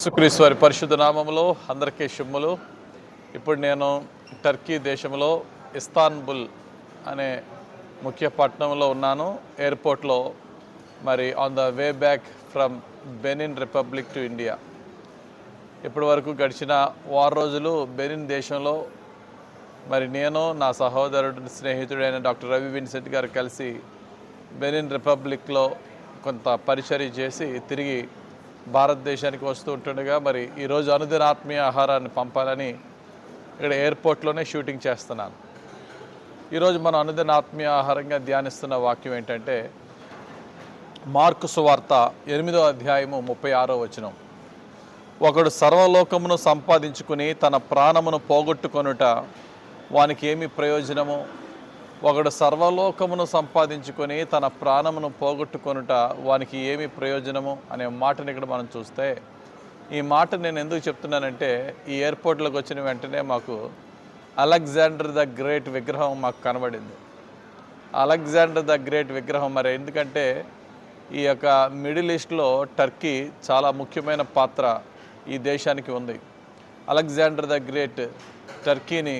యేసుక్రీస్తు వారి పరిశుద్ధ నామములో అందరికీ శుభములు. ఇప్పుడు నేను టర్కీ దేశంలో ఇస్తాన్బుల్ అనే ముఖ్య పట్టణంలో ఉన్నాను. ఎయిర్పోర్ట్లో మరి on the way back from Benin republic to India. ఇప్పటి వరకు గడిచిన 6 రోజులు బెనిన్ దేశంలో మరి నేను నా సహోదరుడు స్నేహితుడైన డాక్టర్ రవి విన్సెంట్ గారు కలిసి బెనిన్ రిపబ్లిక్లో కొంత పరిచర్య చేసి తిరిగి భారతదేశానికి వస్తూ ఉంటుండగా మరి ఈరోజు అనుదిన ఆత్మీయ ఆహారాన్ని పంపాలని ఇక్కడ ఎయిర్పోర్ట్లోనే షూటింగ్ చేస్తున్నాను. ఈరోజు మనం అనుదిన ఆత్మీయ ఆహారంగా ధ్యానిస్తున్న వాక్యం ఏంటంటే మార్కు సువార్త 8వ అధ్యాయము 36వ వచనం. ఒకడు సర్వలోకమును సంపాదించుకుని తన ప్రాణమును పోగొట్టుకొనుట వానికి ఏమి ప్రయోజనము? ఒకడు సర్వలోకమును సంపాదించుకొని తన ప్రాణమును పోగొట్టుకొనుట వానికి ఏమి ప్రయోజనము అనే మాటని ఇక్కడ మనం చూస్తే, ఈ మాట నేను ఎందుకు చెప్తున్నానంటే ఈ ఎయిర్పోర్ట్లోకి వచ్చిన వెంటనే మాకు అలెగ్జాండర్ ద గ్రేట్ విగ్రహం మాకు కనబడింది. అలెగ్జాండర్ ద గ్రేట్ విగ్రహం మరి ఎందుకంటే ఈ యొక్క మిడిల్ ఈస్ట్లో టర్కీ చాలా ముఖ్యమైన పాత్ర ఈ దేశానికి ఉంది. అలెగ్జాండర్ ద గ్రేట్ టర్కీని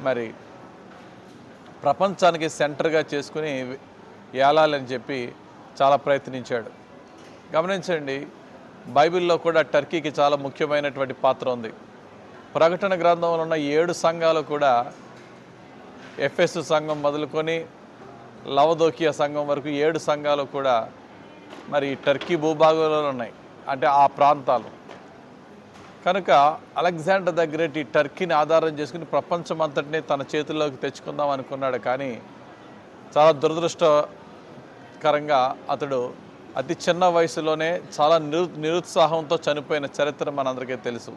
మరి ప్రపంచానికి సెంటర్గా చేసుకుని ఏలాలని చెప్పి చాలా ప్రయత్నించాడు. గమనించండి, బైబిల్లో కూడా టర్కీకి చాలా ముఖ్యమైనటువంటి పాత్ర ఉంది. ప్రకటన గ్రంథంలో ఉన్న 7 సంఘాలు కూడా ఎఫెసు సంఘం మొదలుకొని లవదోకియా సంఘం వరకు 7 సంఘాలు కూడా మరి టర్కీ భూభాగంలో ఉన్నాయి, అంటే ఆ ప్రాంతాలు. కనుక అలెగ్జాండర్ ద గ్రేట్ ఈ టర్కీని ఆధారం చేసుకుని ప్రపంచం అంతటినీ తన చేతుల్లోకి తెచ్చుకుందాం అనుకున్నాడు. కానీ చాలా దురదృష్టకరంగా అతడు అతి చిన్న వయసులోనే చాలా నిరుత్సాహంతో చనిపోయిన చరిత్ర మనందరికీ తెలుసు.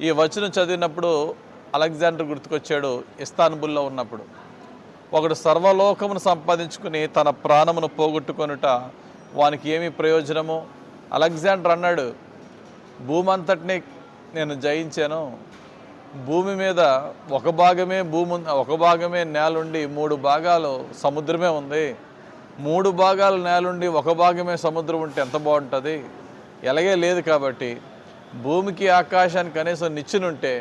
ఈ వచనం చదివినప్పుడు అలెగ్జాండర్ గుర్తుకొచ్చాడు. ఇస్తాన్బుల్లో ఉన్నప్పుడు ఒకడు సర్వలోకమును సంపాదించుకుని తన ప్రాణమును పోగొట్టుకొనుట వానికి ఏమి ప్రయోజనము? అలెగ్జాండర్ అన్నాడు, భూమి అంతటినీ నేను జయించాను. భూమి మీద ఒక భాగమే నేలుండి 3 భాగాలు సముద్రమే ఉంది. 3 భాగాలు నేలుండి 1 భాగమే సముద్రం ఉంటే ఎంత బాగుంటుంది? ఎలాగే లేదు. కాబట్టి భూమికి ఆకాశానికి కనీసం నిచ్చెనుంటే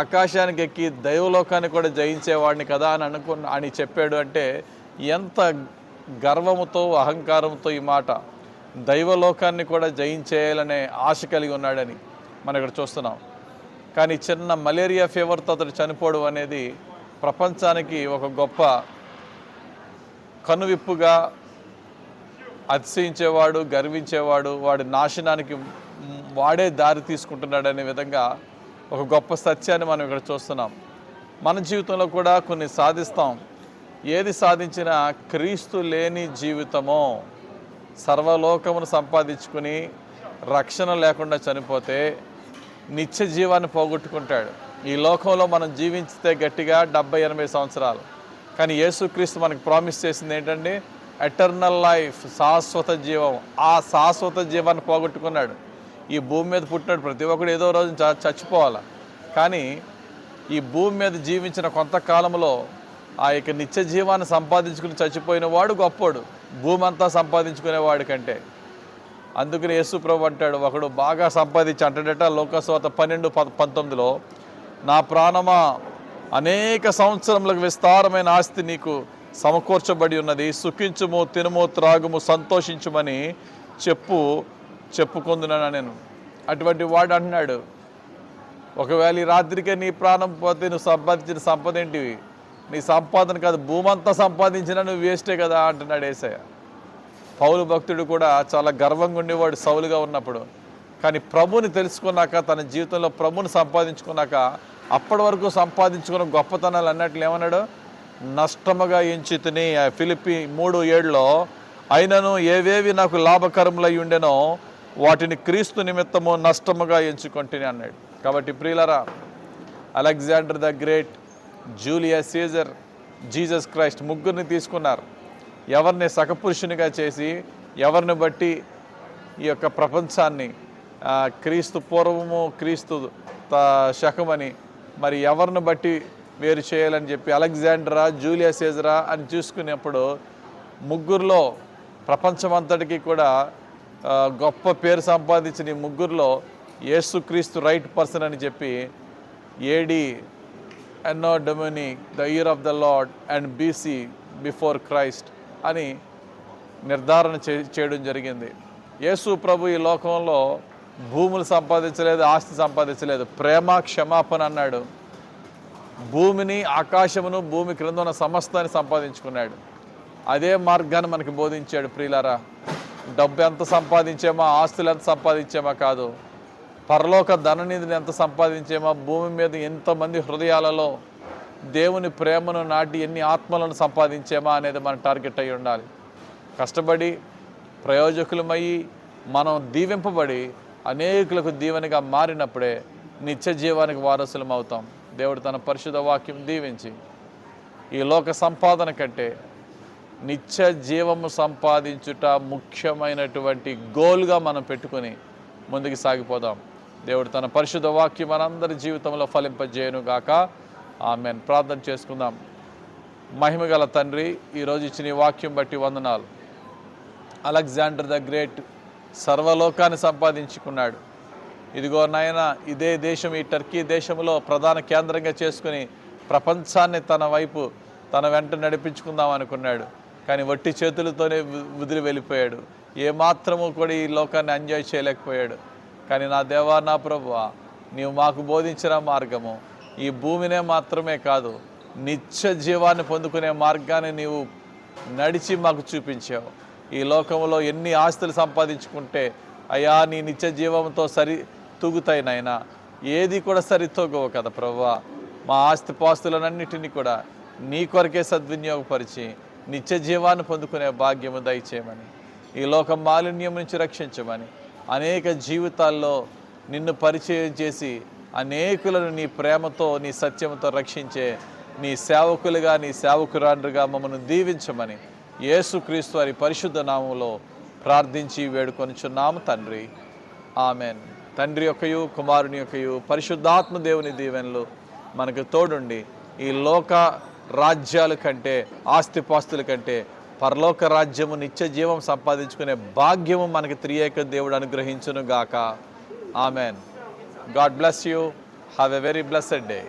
ఆకాశానికి ఎక్కి దైవలోకాన్ని కూడా జయించేవాడిని కదా అని చెప్పాడు. అంటే ఎంత గర్వముతో అహంకారంతో ఈ మాట, దైవలోకాన్ని కూడా జయించేయాలనే ఆశ కలిగి ఉన్నాడని మనం ఇక్కడ చూస్తున్నాం. కానీ చిన్న మలేరియా ఫీవర్తో అతడు చనిపోవడం అనేది ప్రపంచానికి ఒక గొప్ప కనువిప్పుగా, అతిశయించేవాడు, గర్వించేవాడు, వాడి నాశనానికి వాడే దారి తీసుకుంటున్నాడనే విధంగా ఒక గొప్ప సత్యాన్ని మనం ఇక్కడ చూస్తున్నాం. మన జీవితంలో కూడా కొన్ని సాధిస్తాం. ఏది సాధించినా క్రీస్తు లేని జీవితమో, సర్వలోకమును సంపాదించుకుని రక్షణ లేకుండా చనిపోతే నిత్య జీవాన్ని పోగొట్టుకుంటాడు. ఈ లోకంలో మనం జీవించితే గట్టిగా 70-80 సంవత్సరాలు. కానీ యేసుక్రీస్తు మనకు ప్రామిస్ చేసింది ఏంటంటే ఎటర్నల్ లైఫ్, శాశ్వత జీవం. ఆ శాశ్వత జీవాన్ని పోగొట్టుకున్నాడు. ఈ భూమి మీద పుట్టినాడు ప్రతి ఒక్కడు ఏదో రోజు చచ్చిపోవాలి. కానీ ఈ భూమి మీద జీవించిన కొంతకాలంలో ఆ యొక్క నిత్య జీవాన్ని సంపాదించుకుని చచ్చిపోయిన వాడు గొప్పోడు భూమి అంతా సంపాదించుకునేవాడి కంటే. అందుకని యేసు ప్రభు అంటాడు, ఒకడు బాగా సంపాదించి అంటాడట లోకసువార్త 12:19, నా ప్రాణమా అనేక సంవత్సరములకు విస్తారమైన ఆస్తి సమకూర్చబడి ఉన్నది, సుఖించుము, తినుము, త్రాగుము, సంతోషించుమని చెప్పుకుందునని నేను. అటువంటి వాడు అంటున్నాడు, ఒకవేళ ఈ రాత్రికే నీ ప్రాణం పోతే నువ్వు సంపాదించిన సంపద ఏంటివి? నీ సంపాదన కాదు, భూమంతా సంపాదించినా నువ్వు వేస్టే కదా అంటున్నాడు యేసయ్య. పౌలు భక్తుడు కూడా చాలా గర్వంగా ఉండేవాడు సౌలుగా ఉన్నప్పుడు. కానీ ప్రభుని తెలుసుకున్నాక, తన జీవితంలో ప్రభుని సంపాదించుకున్నాక, అప్పటి వరకు సంపాదించుకున్న గొప్పతనాలు అన్నట్లు ఏమన్నాడు? నష్టముగా ఎంచితిని. ఫిలిప్పీ 3:7లో అయినను ఏవేవి నాకు లాభకరములై ఉండెనో వాటిని క్రీస్తు నిమిత్తము నష్టముగా ఎంచుకొంటిని అన్నాడు. కాబట్టి ప్రియులారా, Alexander the great, Julius Caesar, Jesus Christ ముగ్గురిని తీసుకున్నారు. ఎవరిని సకపురుషునిగా చేసి, ఎవరిని బట్టి ఈ యొక్క ప్రపంచాన్ని క్రీస్తు పూర్వము, క్రీస్తు శకమని మరి ఎవరిని బట్టి వేరు చేయాలని చెప్పి అలెగ్జాండరా, జూలియస్ సీజరా అని చూసుకునేప్పుడు ముగ్గురులో ప్రపంచమంతటికి కూడా గొప్ప పేరు సంపాదించిన ఈ ముగ్గురులో యేసుక్రీస్తు రైట్ పర్సన్ అని చెప్పి AD anno domini the year of the lord and BC before Christ అని నిర్ధారణ చేయడం జరిగింది. యేసు ప్రభు ఈ లోకంలో భూములు సంపాదించలేదు, ఆస్తి సంపాదించలేదు, ప్రేమ క్షమాపణ అన్నాడు. భూమిని, ఆకాశమును, భూమి క్రింద ఉన్న సమస్తాన్ని సంపాదించుకున్నాడు. అదే మార్గాన్ని మనకి బోధించాడు. ప్రియులారా, డబ్బు ఎంత సంపాదించామో, ఆస్తులు ఎంత సంపాదించామో కాదు, పరలోక ధననిధిని ఎంత సంపాదించామో, భూమి మీద ఎంతమంది హృదయాలలో దేవుని ప్రేమను నాటి ఎన్ని ఆత్మలను సంపాదించామా అనేది మన టార్గెట్ అయి ఉండాలి. కష్టపడి ప్రయోజకులమయ్యి మనం దీవింపబడి అనేకులకు దీవెనగా మారినప్పుడే నిత్య జీవానికి వారసులం అవుతాం. దేవుడు తన పరిశుద్ధ వాక్యం దీవించి ఈ లోక సంపాదన కంటే నిత్య జీవము సంపాదించుట ముఖ్యమైనటువంటి గోల్గా మనం పెట్టుకొని ముందుకు సాగిపోదాం. దేవుడు తన పరిశుద్ధ వాక్యం మనందరి జీవితంలో ఫలింపజేయను గాక. ఆమెన్. ప్రార్థన చేసుకుందాం. మహిమగల తండ్రి, ఈరోజు ఇచ్చిన ఈ వాక్యం బట్టి వందనాలు. అలెగ్జాండర్ ద గ్రేట్ సర్వలోకాన్ని సంపాదించుకున్నాడు. ఇదిగో నాయన, ఇదే దేశం, ఈ టర్కీ దేశంలో ప్రధాన కేంద్రంగా చేసుకుని ప్రపంచాన్ని తన వైపు, తన వెంట నడిపించుకుందాం అనుకున్నాడు. కానీ వట్టి చేతులతోనే వదిలి వెళ్ళిపోయాడు. ఏమాత్రము కూడా ఈ లోకాన్ని ఎంజాయ్ చేయలేకపోయాడు. కానీ నా దేవా, నా ప్రభువా, నీవు మాకు బోధించిన మార్గము ఈ భూమినే మాత్రమే కాదు, నిత్య జీవాన్ని పొందుకునే మార్గాన్ని నీవు నడిచి మాకు చూపించావు. ఈ లోకంలో ఎన్ని ఆస్తులు సంపాదించుకుంటే అయ్యా నీ నిత్య జీవంతో సరి తూగుతాయి నాయనా, ఏది కూడా సరితూగవు కదా ప్రభువా. మా ఆస్తిపాస్తులన్నిటినీ కూడా నీ కొరకే సద్వినియోగపరిచి నిత్య జీవాన్ని పొందుకునే భాగ్యము దయచేయమని, ఈ లోక మాలిన్యం నుంచి రక్షించమని, అనేక జీవితాల్లో నిన్ను పరిచయం చేసి అనేకులను నీ ప్రేమతో, నీ సత్యంతో రక్షించే నీ సేవకులుగా, నీ సేవకురాండ్రుగా మమ్మల్ని దీవించమని యేసుక్రీస్తు వారి పరిశుద్ధ నామములో ప్రార్థించి వేడుకొనుచున్నాము తండ్రి. ఆమెన్. తండ్రి యొక్కయు, కుమారుని యొక్కయు, పరిశుద్ధాత్మ దేవుని దీవెనలు మనకు తోడుండి ఈ లోక రాజ్యాల కంటే, ఆస్తిపాస్తుల కంటే పరలోక రాజ్యము, నిత్య జీవం సంపాదించుకునే భాగ్యము మనకి త్రియేక దేవుడు అనుగ్రహించును గాక. Amen. God bless you. Have a very blessed day.